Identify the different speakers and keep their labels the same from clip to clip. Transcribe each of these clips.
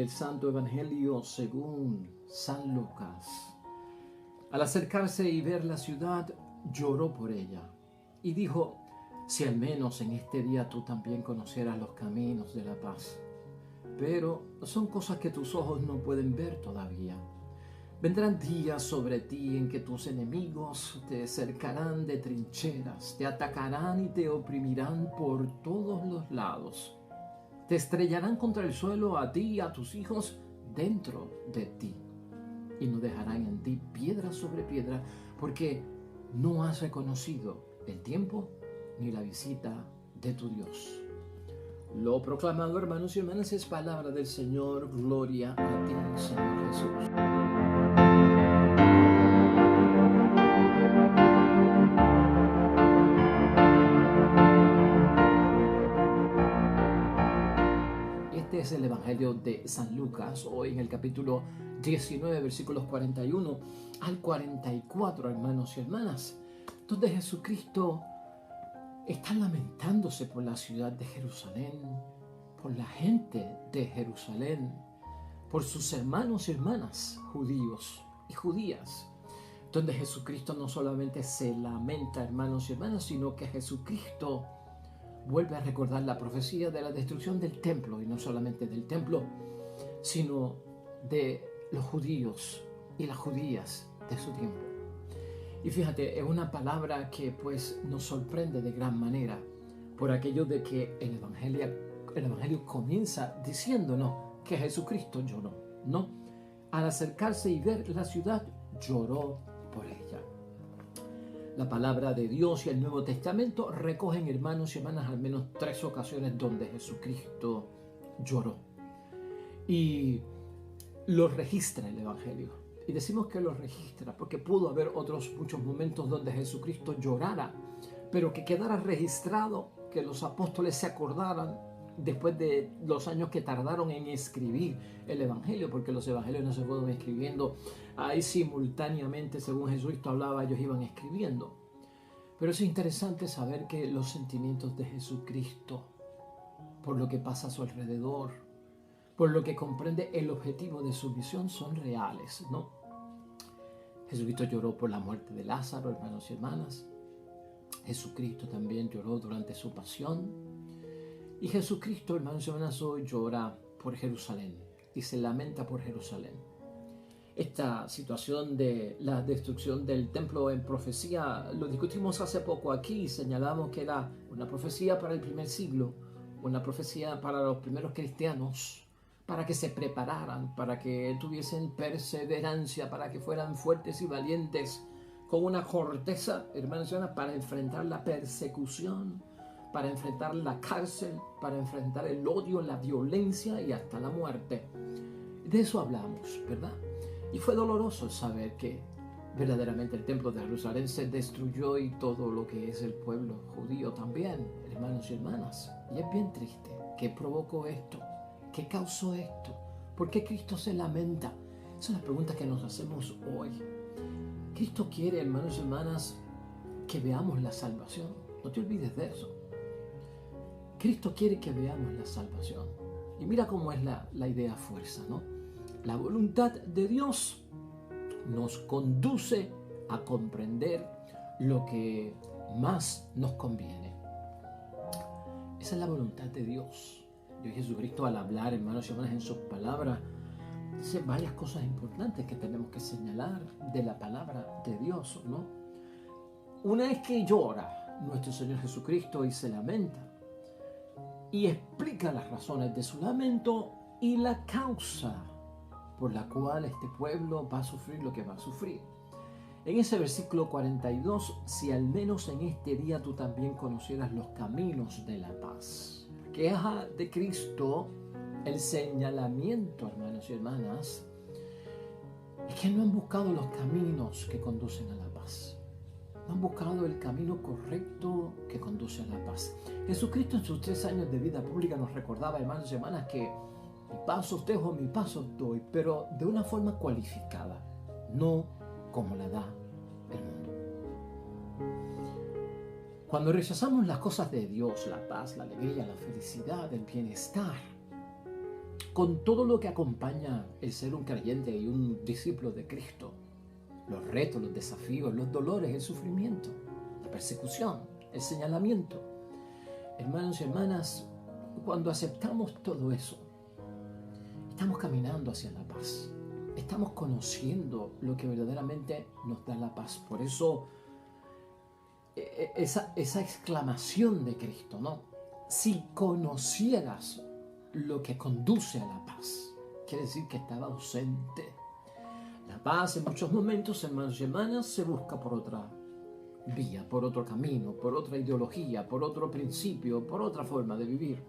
Speaker 1: del Santo Evangelio según San Lucas. Al acercarse y ver la ciudad, lloró por ella y dijo: si al menos en este día tú también conocieras los caminos de la paz. Pero son cosas que tus ojos no pueden ver todavía. Vendrán días sobre ti en que tus enemigos te cercarán de trincheras, te atacarán y te oprimirán por todos los lados. Te estrellarán contra el suelo a ti y a tus hijos dentro de ti. Y no dejarán en ti piedra sobre piedra, porque no has reconocido el tiempo ni la visita de tu Dios. Lo proclamado, hermanos y hermanas, es palabra del Señor. Gloria a ti, Señor Jesús. Este es el Evangelio de San Lucas, hoy en el capítulo 19, versículos 41 al 44, hermanos y hermanas, donde Jesucristo está lamentándose por la ciudad de Jerusalén, por la gente de Jerusalén, por sus hermanos y hermanas judíos y judías, donde Jesucristo no solamente se lamenta, hermanos y hermanas, sino que Jesucristo vuelve a recordar la profecía de la destrucción del templo, y no solamente del templo, sino de los judíos y las judías de su tiempo. Y fíjate, es una palabra que pues nos sorprende de gran manera, por aquello de que el Evangelio comienza diciéndonos que Jesucristo lloró, ¿no? Al acercarse y ver la ciudad, lloró por ella. La palabra de Dios y el Nuevo Testamento recogen, hermanos y hermanas, al menos 3 ocasiones donde Jesucristo lloró. Y lo registra el Evangelio. Y decimos que lo registra porque pudo haber otros muchos momentos donde Jesucristo llorara, pero que quedara registrado, que los apóstoles se acordaran después de los años que tardaron en escribir el Evangelio, porque los Evangelios no se fueron escribiendo ahí simultáneamente. Según Jesucristo hablaba, ellos iban escribiendo. Pero es interesante saber que los sentimientos de Jesucristo, por lo que pasa a su alrededor, por lo que comprende el objetivo de su misión, son reales, ¿no? Jesucristo lloró por la muerte de Lázaro, hermanos y hermanas. Jesucristo también lloró durante su pasión. Y Jesucristo, hermanos y hermanas, hoy llora por Jerusalén y se lamenta por Jerusalén. Esta situación de la destrucción del templo en profecía lo discutimos hace poco aquí y señalamos que era una profecía para el primer siglo, una profecía para los primeros cristianos, para que se prepararan, para que tuviesen perseverancia, para que fueran fuertes y valientes, con una corteza, hermanos y hermanas, para enfrentar la persecución, para enfrentar la cárcel, para enfrentar el odio, la violencia y hasta la muerte. De eso hablamos, ¿verdad? Y fue doloroso saber que verdaderamente el templo de Jerusalén se destruyó y todo lo que es el pueblo judío también, hermanos y hermanas. Y es bien triste. ¿Qué provocó esto? ¿Qué causó esto? ¿Por qué Cristo se lamenta? Esa es la pregunta que nos hacemos hoy. Cristo quiere, hermanos y hermanas, que veamos la salvación. No te olvides de eso. Cristo quiere que veamos la salvación. Y mira cómo es la idea fuerza, ¿no? La voluntad de Dios nos conduce a comprender lo que más nos conviene. Esa es la voluntad de Dios. Dios Jesucristo, al hablar, hermanos y hermanas, en sus palabras, dice varias cosas importantes que tenemos que señalar de la palabra de Dios, ¿no? Una es que llora nuestro Señor Jesucristo y se lamenta y explica las razones de su lamento y la causa por la cual este pueblo va a sufrir lo que va a sufrir. En ese versículo 42, si al menos en este día tú también conocieras los caminos de la paz. Queja de Cristo, el señalamiento, hermanos y hermanas, es que no han buscado los caminos que conducen a la paz. No han buscado el camino correcto que conduce a la paz. Jesucristo en sus 3 años de vida pública nos recordaba, hermanos y hermanas, que mi paso os dejo, mi paso os doy, pero de una forma cualificada, no como la da el mundo. Cuando rechazamos las cosas de Dios, la paz, la alegría, la felicidad, el bienestar, con todo lo que acompaña el ser un creyente y un discípulo de Cristo. Los retos, los desafíos, los dolores, el sufrimiento, la persecución, el señalamiento. Hermanos y hermanas, cuando aceptamos todo eso, estamos caminando hacia la paz. Estamos conociendo lo que verdaderamente nos da la paz. Por eso, esa exclamación de Cristo, ¿no? Si conocieras lo que conduce a la paz, quiere decir que estaba ausente. La paz en muchos momentos, hermanos y hermanas, se busca por otra vía, por otro camino, por otra ideología, por otro principio, por otra forma de vivir.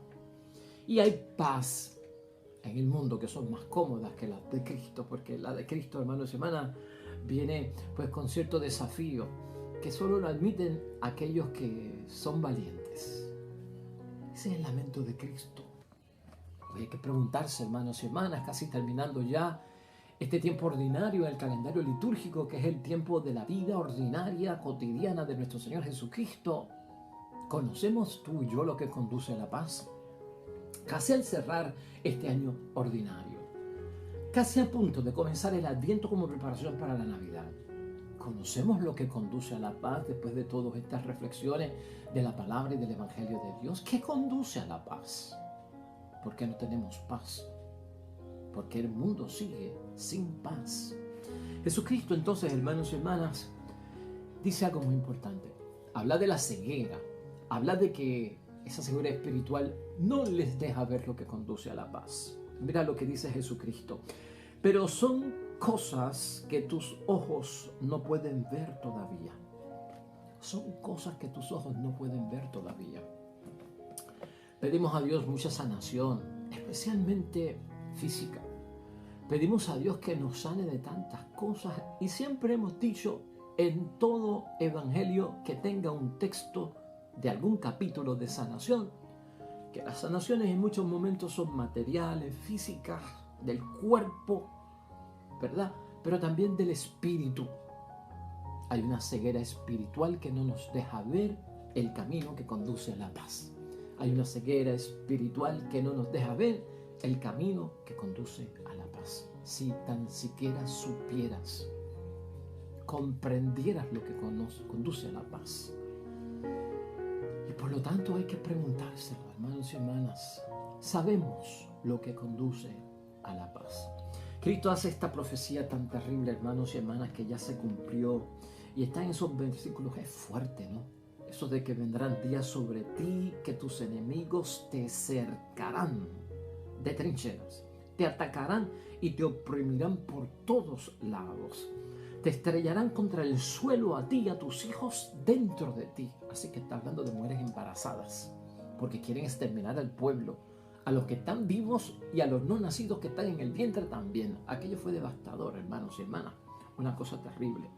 Speaker 1: Y hay paz en el mundo que son más cómodas que las de Cristo, porque la de Cristo, hermanos y hermanas, viene pues con cierto desafío que solo lo admiten aquellos que son valientes. Ese es el lamento de Cristo. Hoy hay que preguntarse, hermanos y hermanas, casi terminando ya este tiempo ordinario en el calendario litúrgico, que es el tiempo de la vida ordinaria, cotidiana de nuestro Señor Jesucristo. ¿Conocemos tú y yo lo que conduce a la paz? Casi al cerrar este año ordinario, casi a punto de comenzar el Adviento como preparación para la Navidad, ¿conocemos lo que conduce a la paz después de todas estas reflexiones de la palabra y del Evangelio de Dios? ¿Qué conduce a la paz? ¿Por qué no tenemos paz? Porque el mundo sigue sin paz. Jesucristo, entonces, hermanos y hermanas, dice algo muy importante. Habla de la ceguera. Habla de que esa ceguera espiritual no les deja ver lo que conduce a la paz. Mira lo que dice Jesucristo. Pero son cosas que tus ojos no pueden ver todavía. Son cosas que tus ojos no pueden ver todavía. Pedimos a Dios mucha sanación, especialmente física. Pedimos a Dios que nos sane de tantas cosas y siempre hemos dicho en todo evangelio que tenga un texto de algún capítulo de sanación, que las sanaciones en muchos momentos son materiales, físicas, del cuerpo, ¿verdad? Pero también del espíritu. Hay una ceguera espiritual que no nos deja ver el camino que conduce a la paz. Hay una ceguera espiritual que no nos deja ver el camino que conduce a la paz. Si tan siquiera supieras, comprendieras lo que conduce a la paz. Y por lo tanto hay que preguntárselo, hermanos y hermanas. Sabemos lo que conduce a la paz. Cristo hace esta profecía tan terrible, hermanos y hermanas, que ya se cumplió. Y está en esos versículos, es fuerte, ¿no? Eso de que vendrán días sobre ti, que tus enemigos te cercarán de trincheras, te atacarán y te oprimirán por todos lados. Te estrellarán contra el suelo a ti y a tus hijos dentro de ti. Así que está hablando de mujeres embarazadas, porque quieren exterminar al pueblo, a los que están vivos y a los no nacidos que están en el vientre también. Aquello fue devastador, hermanos y hermanas, una cosa terrible.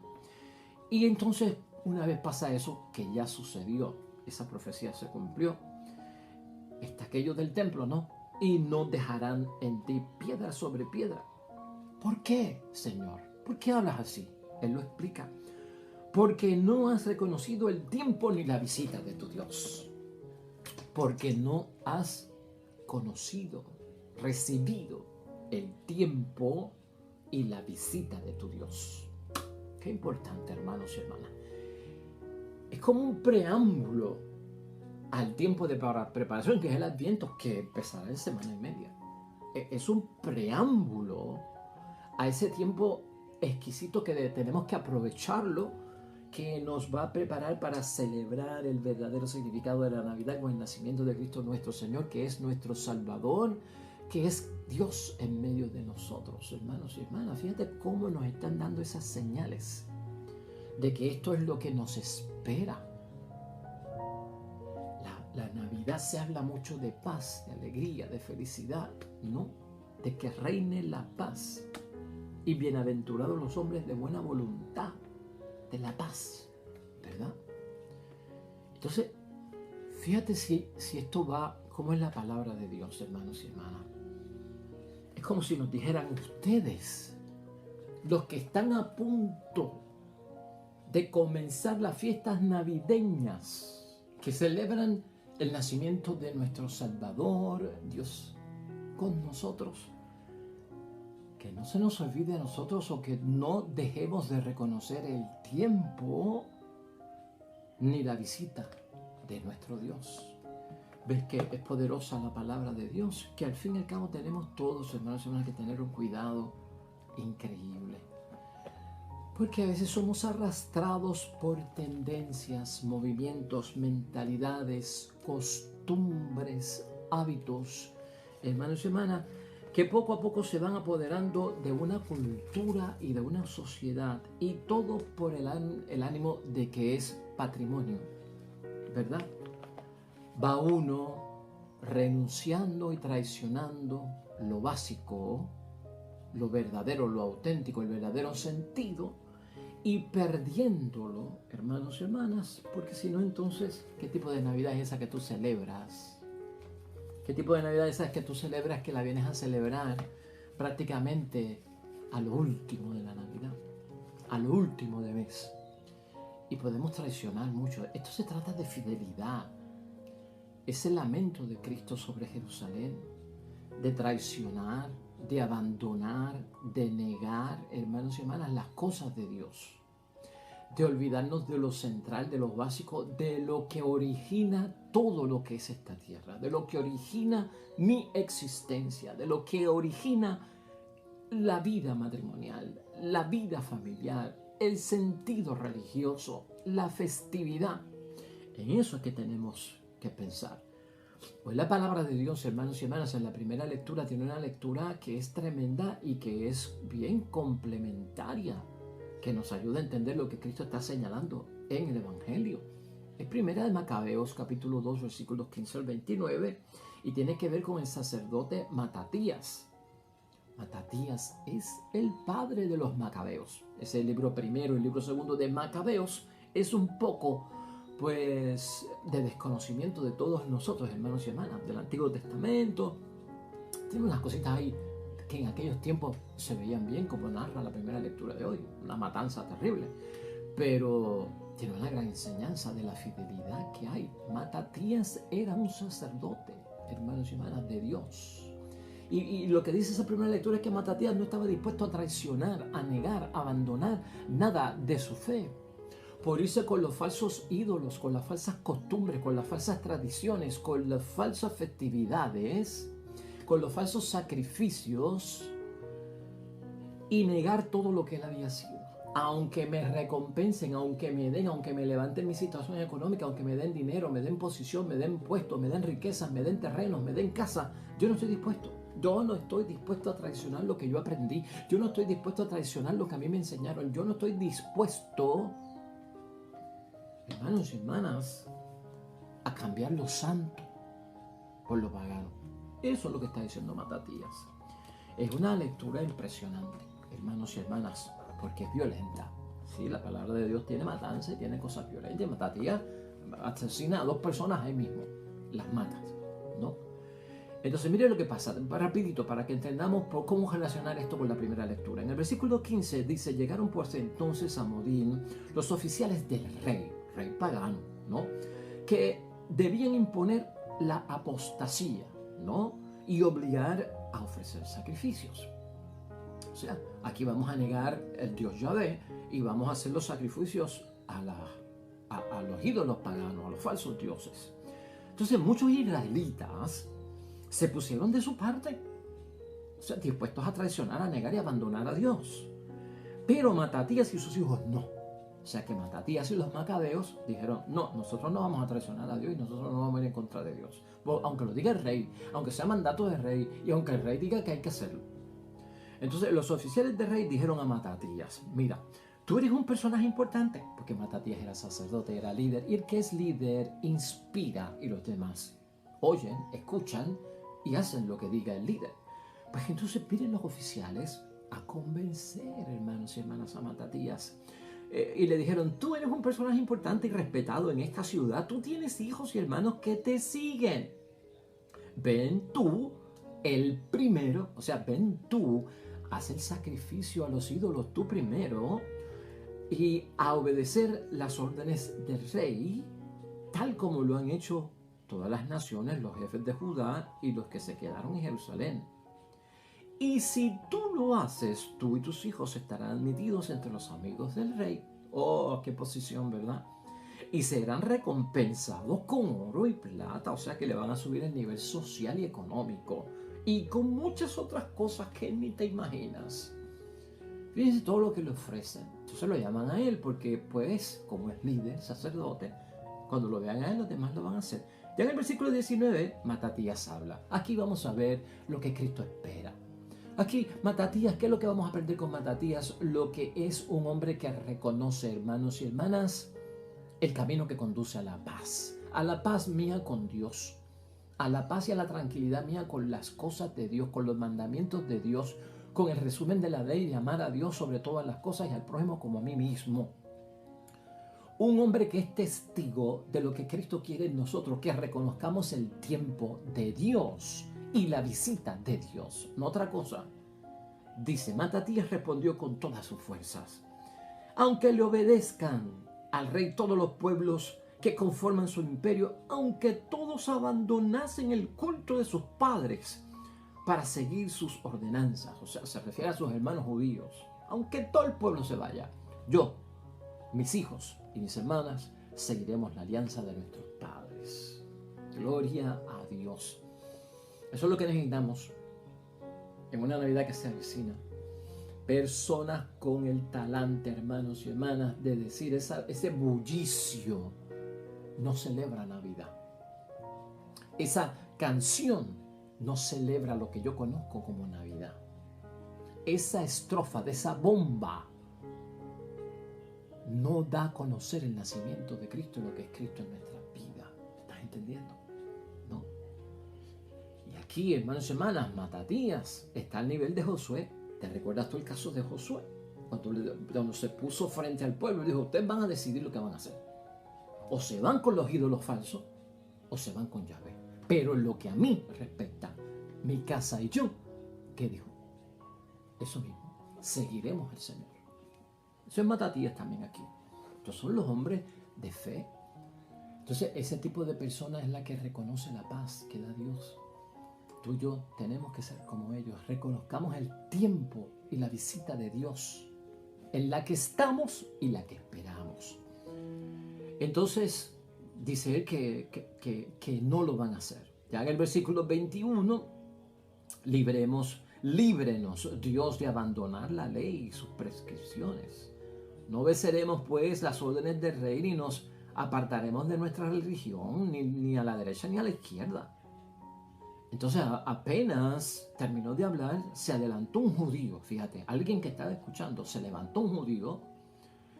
Speaker 1: Y entonces, una vez pasa eso, que ya sucedió, esa profecía se cumplió, está aquello del templo, ¿no? Y no dejarán en ti piedra sobre piedra. ¿Por qué, Señor? ¿Por qué hablas así? Él lo explica. Porque no has reconocido el tiempo ni la visita de tu Dios. Porque no has conocido, recibido el tiempo y la visita de tu Dios. Qué importante, hermanos y hermanas. Es como un preámbulo al tiempo de preparación, que es el Adviento, que empezará en semana y media. Es un preámbulo a ese tiempo exquisito que tenemos que aprovecharlo, que nos va a preparar para celebrar el verdadero significado de la Navidad con el nacimiento de Cristo nuestro Señor, que es nuestro Salvador, que es Dios en medio de nosotros. Hermanos y hermanas, fíjate cómo nos están dando esas señales de que esto es lo que nos espera. La Navidad se habla mucho de paz, de alegría, de felicidad, ¿no? De que reine la paz. Y bienaventurados los hombres de buena voluntad, de la paz, ¿verdad? Entonces, fíjate si esto va, como es la palabra de Dios, hermanos y hermanas. Es como si nos dijeran ustedes, los que están a punto de comenzar las fiestas navideñas, que celebran el nacimiento de nuestro Salvador, Dios con nosotros. Que no se nos olvide a nosotros o que no dejemos de reconocer el tiempo ni la visita de nuestro Dios. ¿Ves que es poderosa la palabra de Dios? Que al fin y al cabo tenemos todos, hermanos y hermanas, que tener un cuidado increíble. Porque a veces somos arrastrados por tendencias, movimientos, mentalidades, costumbres, hábitos, hermanos y hermanas, que poco a poco se van apoderando de una cultura y de una sociedad, y todo por el ánimo de que es patrimonio, ¿verdad? Va uno renunciando y traicionando lo básico, lo verdadero, lo auténtico, el verdadero sentido, y perdiéndolo, hermanos y hermanas, porque si no, entonces, ¿qué tipo de Navidad es esa que tú celebras? ¿Qué tipo de Navidad es esa que tú celebras, que la vienes a celebrar prácticamente a lo último de la Navidad, a lo último de mes? Y podemos traicionar mucho. Esto se trata de fidelidad. Es el lamento de Cristo sobre Jerusalén, de traicionar, de abandonar, de negar, hermanos y hermanas, las cosas de Dios, de olvidarnos de lo central, de lo básico, de lo que origina todo lo que es esta tierra, de lo que origina mi existencia, de lo que origina la vida matrimonial, la vida familiar, el sentido religioso, la festividad. En eso es que tenemos que pensar. Pues la palabra de Dios, hermanos y hermanas, en la primera lectura tiene una lectura que es tremenda y que es bien complementaria, que nos ayuda a entender lo que Cristo está señalando en el Evangelio. Es primera de Macabeos, capítulo 2, versículos 15 al 29, y tiene que ver con el sacerdote Matatías. Matatías es el padre de los Macabeos. Es el libro primero y el libro segundo de Macabeos. Es un poco, pues, de desconocimiento de todos nosotros, hermanos y hermanas, del Antiguo Testamento. Tiene unas cositas ahí que en aquellos tiempos se veían bien, como narra la primera lectura de hoy, una matanza terrible, pero tiene una gran enseñanza de la fidelidad que hay. Matatías era un sacerdote, hermanos y hermanas, de Dios. Y lo que dice esa primera lectura es que Matatías no estaba dispuesto a traicionar, a negar, a abandonar nada de su fe, por irse con los falsos ídolos, con las falsas costumbres, con las falsas tradiciones, con las falsas festividades, con los falsos sacrificios, y negar todo lo que él había sido. Aunque me recompensen, aunque me den, aunque me levanten mi situación económica, aunque me den dinero, me den posición, me den puestos, me den riquezas, me den terrenos, me den casa, yo no estoy dispuesto. Yo no estoy dispuesto a traicionar lo que yo aprendí. Yo no estoy dispuesto a traicionar lo que a mí me enseñaron. Yo no estoy dispuesto, hermanos y hermanas, a cambiar lo santo por lo pagano. Eso es lo que está diciendo Matatías. Es una lectura impresionante, hermanos y hermanas, porque es violenta. Sí, la palabra de Dios tiene matanza y tiene cosas violentas. Matatías asesina a 2 personas ahí mismo, las mata, ¿no? Entonces, mire lo que pasa, rapidito, para que entendamos cómo relacionar esto con la primera lectura. En el versículo 15 dice: llegaron pues entonces a Modín los oficiales del rey pagano, ¿no?, que debían imponer la apostasía, ¿no?, y obligar a ofrecer sacrificios. O sea, aquí vamos a negar el Dios Yahvé y vamos a hacer los sacrificios a los ídolos paganos, a los falsos dioses. Entonces, muchos israelitas se pusieron de su parte, o sea, dispuestos a traicionar, a negar y abandonar a Dios. Pero Matatías y sus hijos no. O sea que Matatías y los macabeos dijeron: no, nosotros no vamos a traicionar a Dios y nosotros no vamos a ir en contra de Dios. Aunque lo diga el rey, aunque sea mandato del rey y aunque el rey diga que hay que hacerlo. Entonces los oficiales del rey dijeron a Matatías: mira, tú eres un personaje importante, porque Matatías era sacerdote, era líder, y el que es líder inspira, y los demás oyen, escuchan y hacen lo que diga el líder. Pues entonces piden los oficiales a convencer, hermanos y hermanas, a Matatías. Y le dijeron: tú eres un personaje importante y respetado en esta ciudad, tú tienes hijos y hermanos que te siguen. Ven tú, el primero, o sea, ven tú, haz el sacrificio a los ídolos tú primero y a obedecer las órdenes del rey, tal como lo han hecho todas las naciones, los jefes de Judá y los que se quedaron en Jerusalén. Y si tú lo haces, tú y tus hijos estarán admitidos entre los amigos del rey. Oh, qué posición, ¿verdad? Y serán recompensados con oro y plata, o sea que le van a subir el nivel social y económico. Y con muchas otras cosas que ni te imaginas. Fíjense todo lo que le ofrecen. Entonces lo llaman a él porque, pues, como es líder, sacerdote, cuando lo vean a él, los demás lo van a hacer. Ya en el versículo 19, Matatías habla. Aquí vamos a ver lo que Cristo espera. Aquí, Matatías, ¿qué es lo que vamos a aprender con Matatías? Lo que es un hombre que reconoce, hermanos y hermanas, el camino que conduce a la paz mía con Dios, a la paz y a la tranquilidad mía con las cosas de Dios, con los mandamientos de Dios, con el resumen de la ley de amar a Dios sobre todas las cosas y al prójimo como a mí mismo. Un hombre que es testigo de lo que Cristo quiere en nosotros, que reconozcamos el tiempo de Dios y la visita de Dios, no otra cosa. Dice, Matatías respondió con todas sus fuerzas: aunque le obedezcan al rey todos los pueblos que conforman su imperio, aunque todos abandonasen el culto de sus padres para seguir sus ordenanzas, o sea, se refiere a sus hermanos judíos, aunque todo el pueblo se vaya, yo, mis hijos y mis hermanas seguiremos la alianza de nuestros padres. Gloria a Dios. Eso es lo que necesitamos en una Navidad que se avecina. Personas con el talante, hermanos y hermanas, de decir ese bullicio no celebra Navidad. Esa canción no celebra lo que yo conozco como Navidad. Esa estrofa de esa bomba no da a conocer el nacimiento de Cristo y lo que es Cristo en nuestra vida. ¿Estás entendiendo? No. Y aquí, hermanos y hermanas, Matatías está al nivel de Josué. ¿Te recuerdas tú el caso de Josué? Cuando se puso frente al pueblo y dijo, ustedes van a decidir lo que van a hacer. O se van con los ídolos falsos o se van con Yahvé. Pero en lo que a mí respecta, mi casa y yo, ¿qué dijo? Eso mismo, seguiremos al Señor. Eso es Matatías también aquí. Estos son los hombres de fe. Entonces, ese tipo de persona es la que reconoce la paz que da Dios. Tú y yo tenemos que ser como ellos. Reconozcamos el tiempo y la visita de Dios en la que estamos y la que esperamos. Entonces, dice él que no lo van a hacer. Ya en el versículo 21, líbrenos, Dios, de abandonar la ley y sus prescripciones. No obedeceremos, pues, las órdenes del rey, ni nos apartaremos de nuestra religión, ni a la derecha ni a la izquierda. Entonces, apenas terminó de hablar, se adelantó un judío, fíjate, alguien que estaba escuchando, se levantó un judío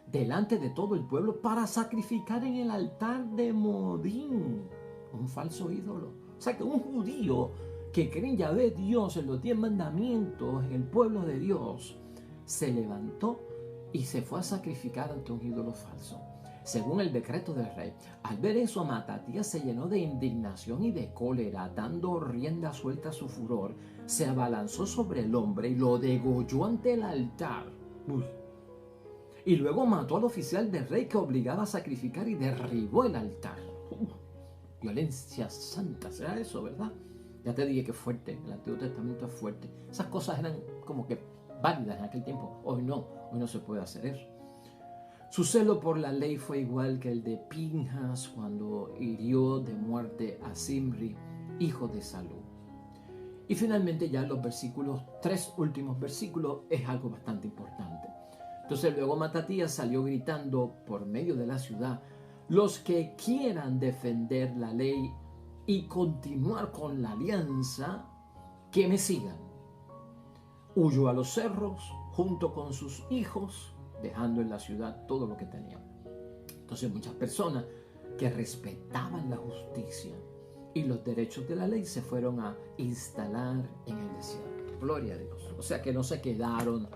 Speaker 1: delante de todo el pueblo para sacrificar en el altar de Modín, un falso ídolo. O sea que un judío que cree en Yahvé Dios, en los 10 mandamientos, en el pueblo de Dios, se levantó y se fue a sacrificar ante un ídolo falso, según el decreto del rey. Al ver eso, Matatías se llenó de indignación y de cólera, dando rienda suelta a su furor, se abalanzó sobre el hombre y lo degolló ante el altar. Y luego mató al oficial del rey que obligaba a sacrificar y derribó el altar. Violencia santa, ¿será eso, verdad? Ya te dije que es fuerte, el Antiguo Testamento es fuerte. Esas cosas eran como que válidas en aquel tiempo. Hoy no se puede hacer eso. Su celo por la ley fue igual que el de Pinjas cuando hirió de muerte a Zimri, hijo de Salú. Y finalmente ya los tres últimos versículos, es algo bastante importante. Entonces luego Matatías salió gritando por medio de la ciudad: los que quieran defender la ley y continuar con la alianza, que me sigan. Huyó a los cerros junto con sus hijos, dejando en la ciudad todo lo que tenía. Entonces muchas personas que respetaban la justicia y los derechos de la ley se fueron a instalar en el desierto. Gloria a Dios. O sea que no se quedaron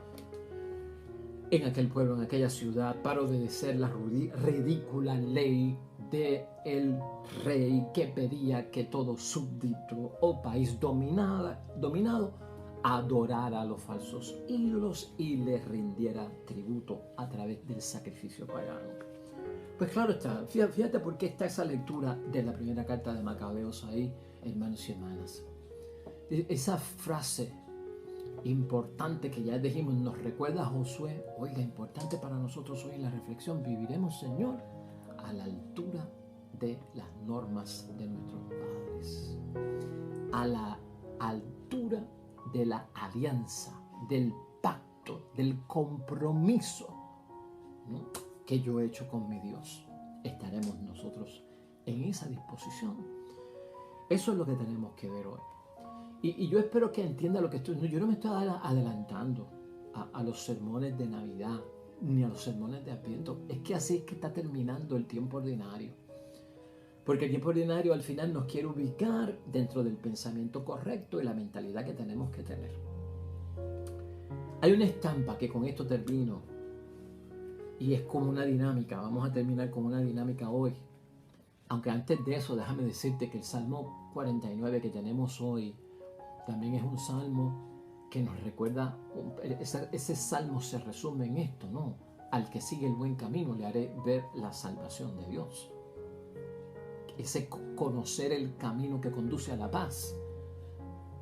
Speaker 1: en aquel pueblo, en aquella ciudad, para obedecer la ridícula ley del rey que pedía que todo súbdito o país dominado adorara a los falsos ídolos y les rindiera tributo a través del sacrificio pagano. Pues claro está, fíjate por qué está esa lectura de la primera carta de Macabeos ahí, hermanos y hermanas. Esa frase importante que ya dijimos nos recuerda a Josué. Oiga, importante para nosotros hoy en la reflexión: viviremos, Señor, a la altura de las normas de nuestros padres, a la altura de la alianza, del pacto, del compromiso, ¿no?, que yo he hecho con mi Dios. Estaremos nosotros en esa disposición. Eso es lo que tenemos que ver hoy. Y yo espero que entienda lo que estoy. Yo no me estoy adelantando a los sermones de Navidad ni a los sermones de Adviento. Es que así es que está terminando el tiempo ordinario. Porque el tiempo ordinario al final nos quiere ubicar dentro del pensamiento correcto y la mentalidad que tenemos que tener. Hay una estampa que con esto termino y es como una dinámica. Vamos a terminar con una dinámica hoy. Aunque antes de eso, déjame decirte que el Salmo 49 que tenemos hoy también es un salmo que nos recuerda, ese salmo se resume en esto, ¿no? Al que sigue el buen camino le haré ver la salvación de Dios. Ese conocer el camino que conduce a la paz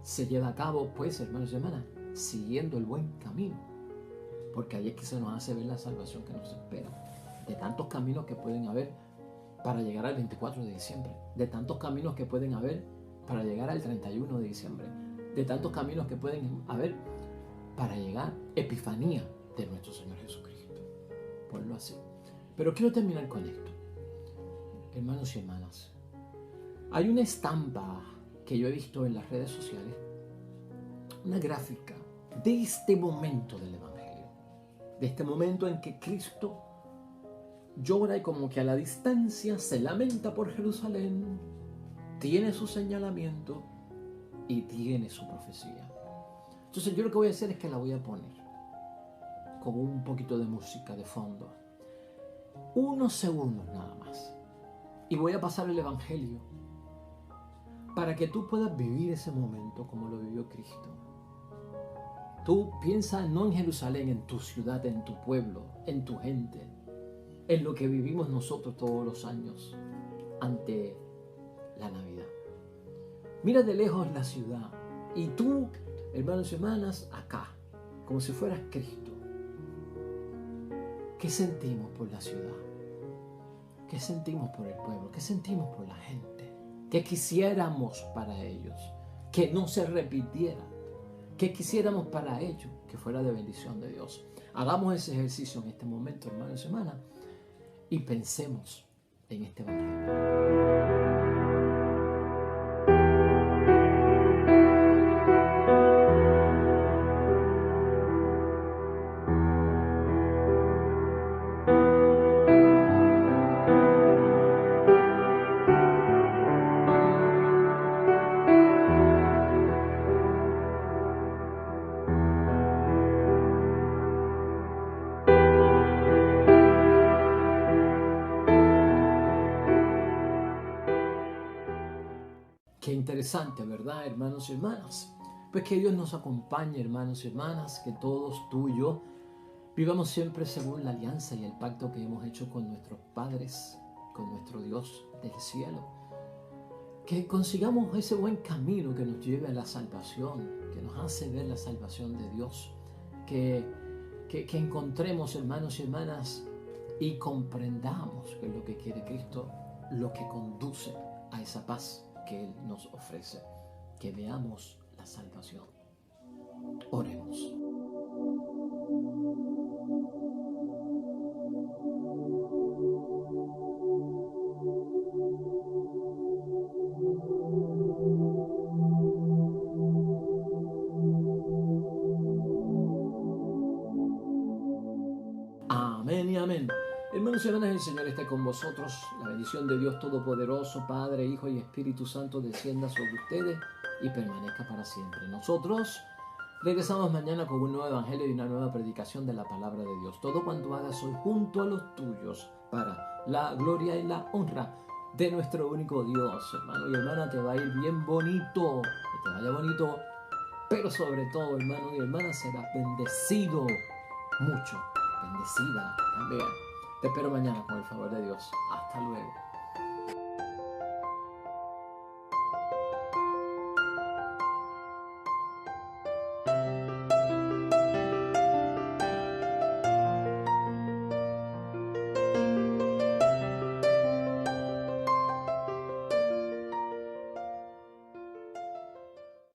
Speaker 1: se lleva a cabo, pues, hermanos y hermanas, siguiendo el buen camino. Porque ahí es que se nos hace ver la salvación que nos espera. De tantos caminos que pueden haber para llegar al 24 de diciembre. De tantos caminos que pueden haber para llegar al 31 de diciembre. De tantos caminos que pueden haber para llegar a Epifanía de nuestro Señor Jesucristo. Ponlo así. Pero quiero terminar con esto. Hermanos y hermanas, hay una estampa que yo he visto en las redes sociales, una gráfica de este momento del Evangelio, de este momento en que Cristo llora y como que a la distancia se lamenta por Jerusalén, tiene su señalamiento y tiene su profecía. Entonces yo lo que voy a hacer es que la voy a poner con un poquito de música de fondo, unos segundos nada más, y voy a pasar el Evangelio para que tú puedas vivir ese momento como lo vivió Cristo. Tú piensa no en Jerusalén, en tu ciudad, en tu pueblo, en tu gente, en lo que vivimos nosotros todos los años ante la Navidad. Mira de lejos la ciudad y tú, hermanos y hermanas, acá, como si fueras Cristo. ¿Qué sentimos por la ciudad? ¿Qué sentimos por el pueblo? ¿Qué sentimos por la gente? ¿Qué quisiéramos para ellos? Que no se repitiera. ¿Qué quisiéramos para ellos? Que fuera de bendición de Dios. Hagamos ese ejercicio en este momento, hermanos y hermanas, y pensemos en este Evangelio. Qué interesante, ¿verdad, hermanos y hermanas? Pues que Dios nos acompañe, hermanos y hermanas, que todos tú y yo vivamos siempre según la alianza y el pacto que hemos hecho con nuestros padres, con nuestro Dios del cielo. Que consigamos ese buen camino que nos lleve a la salvación, que nos hace ver la salvación de Dios. Que encontremos, hermanos y hermanas, y comprendamos que es lo que quiere Cristo, lo que conduce a esa paz que Él nos ofrece, que veamos la salvación. Oremos. Amén y amén. Hermanos y hermanas, el Señor esté con vosotros. La bendición de Dios Todopoderoso, Padre, Hijo y Espíritu Santo, descienda sobre ustedes y permanezca para siempre. Nosotros regresamos mañana con un nuevo evangelio y una nueva predicación de la palabra de Dios. Todo cuanto hagas hoy junto a los tuyos, para la gloria y la honra de nuestro único Dios. Hermano y hermana, te va a ir bien bonito, que te vaya bonito, pero sobre todo, hermano y hermana, serás bendecido mucho, bendecida también. Te espero mañana con el favor de Dios. Hasta luego.